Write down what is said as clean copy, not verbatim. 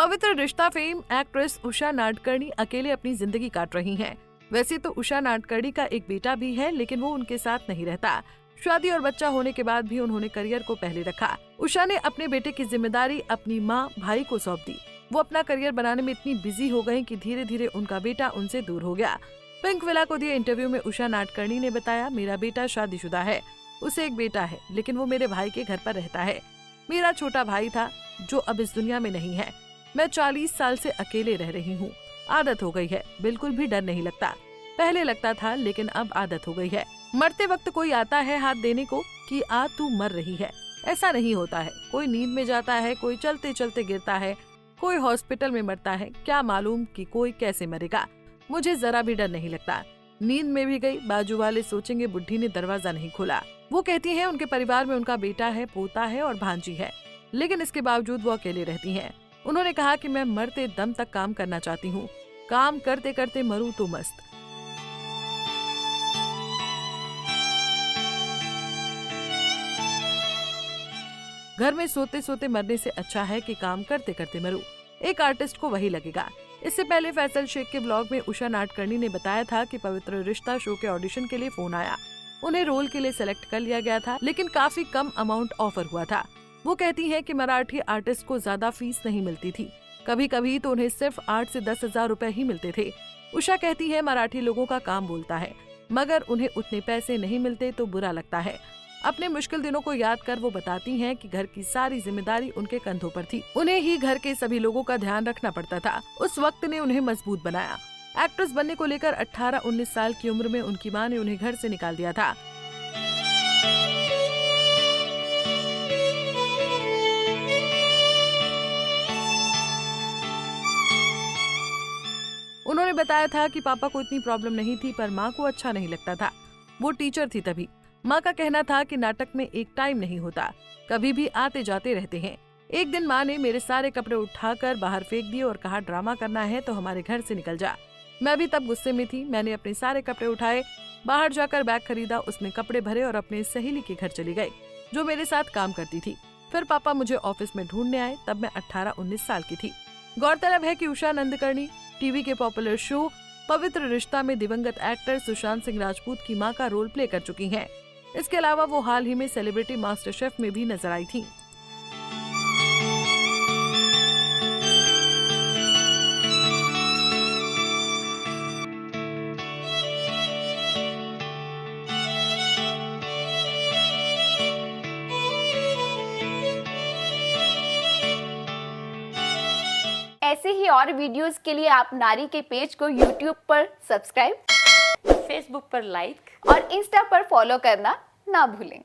पवित्र रिश्ता fame actress Usha Nadkarni अकेले अपनी जिंदगी काट रही हैं। वैसे तो उषा नाडकर्णी का एक बेटा भी है, लेकिन वो उनके साथ नहीं रहता। शादी और बच्चा होने के बाद भी उन्होंने करियर को पहले रखा। उषा ने अपने बेटे की जिम्मेदारी अपनी माँ भाई को सौंप दी। वो अपना करियर बनाने में इतनी बिजी हो गयी कि धीरे धीरे उनका बेटा उनसे दूर हो गया। पिंक विला को दिए इंटरव्यू में उषा नाडकर्णी ने बताया, मेरा बेटा शादीशुदा है, उसे एक बेटा है, लेकिन वो मेरे भाई के घर पर रहता है। मेरा छोटा भाई था जो अब इस दुनिया में नहीं है। मैं 40 साल से अकेले रह रही हूँ। आदत हो गई है, बिल्कुल भी डर नहीं लगता। पहले लगता था, लेकिन अब आदत हो गई है। मरते वक्त कोई आता है हाथ देने को कि आ तू मर रही है, ऐसा नहीं होता है। कोई नींद में जाता है, कोई चलते चलते गिरता है, कोई हॉस्पिटल में मरता है। क्या मालूम कि कोई कैसे मरेगा। मुझे जरा भी डर नहीं लगता। नींद में भी गई, बाजू वाले सोचेंगे बुढ़ी ने दरवाजा नहीं खोला। वो कहती हैं उनके परिवार में उनका बेटा है, पोता है और भांजी है, लेकिन इसके बावजूद वो अकेले रहती हैं। उन्होंने कहा कि मैं मरते दम तक काम करना चाहती हूँ, काम करते करते मरूं तो मस्त। घर में सोते सोते मरने से अच्छा है कि काम करते करते मरूं। एक आर्टिस्ट को वही लगेगा। इससे पहले फैसल शेख के व्लॉग में उषा नाडकर्णी ने बताया था कि पवित्र रिश्ता शो के ऑडिशन के लिए फोन आया। उन्हें रोल के लिए सेलेक्ट कर लिया गया था, लेकिन काफी कम अमाउंट ऑफर हुआ था। वो कहती हैं कि मराठी आर्टिस्ट को ज्यादा फीस नहीं मिलती थी। कभी कभी तो उन्हें सिर्फ 8 से 10 हजार रुपए ही मिलते थे। उषा कहती है, मराठी लोगों का काम बोलता है, मगर उन्हें उतने पैसे नहीं मिलते तो बुरा लगता है। अपने मुश्किल दिनों को याद कर वो बताती हैं कि घर की सारी जिम्मेदारी उनके कंधों पर थी। उन्हें ही घर के सभी लोगों का ध्यान रखना पड़ता था। उस वक्त ने उन्हें मजबूत बनाया। एक्ट्रेस बनने को लेकर 18-19 साल की उम्र में उनकी मां ने उन्हें घर से निकाल दिया था। उन्होंने बताया था कि पापा को इतनी प्रॉब्लम नहीं थी, पर माँ को अच्छा नहीं लगता था। वो टीचर थी तभी। माँ का कहना था कि नाटक में एक टाइम नहीं होता, कभी भी आते जाते रहते हैं। एक दिन माँ ने मेरे सारे कपड़े उठाकर बाहर फेंक दिए और कहा, ड्रामा करना है तो हमारे घर से निकल जा। मैं भी तब गुस्से में थी। मैंने अपने सारे कपड़े उठाए, बाहर जाकर बैग खरीदा, उसमें कपड़े भरे और अपने सहेली के घर चली गई जो मेरे साथ काम करती थी। फिर पापा मुझे ऑफिस में ढूंढने आए, तब मैं 18-19 साल की थी। गौरतलब है कि उषा नाडकर्णी टीवी के पॉपुलर शो पवित्र रिश्ता में दिवंगत एक्टर सुशांत सिंह राजपूत की मां का रोल प्ले कर चुकी हैं। इसके अलावा वो हाल ही में सेलिब्रिटी मास्टर शेफ में भी नजर आई थी। ऐसे ही और वीडियोस के लिए आप नारी के पेज को YouTube पर सब्सक्राइब, फेसबुक पर लाइक और इंस्टा पर फॉलो करना ना भूलें।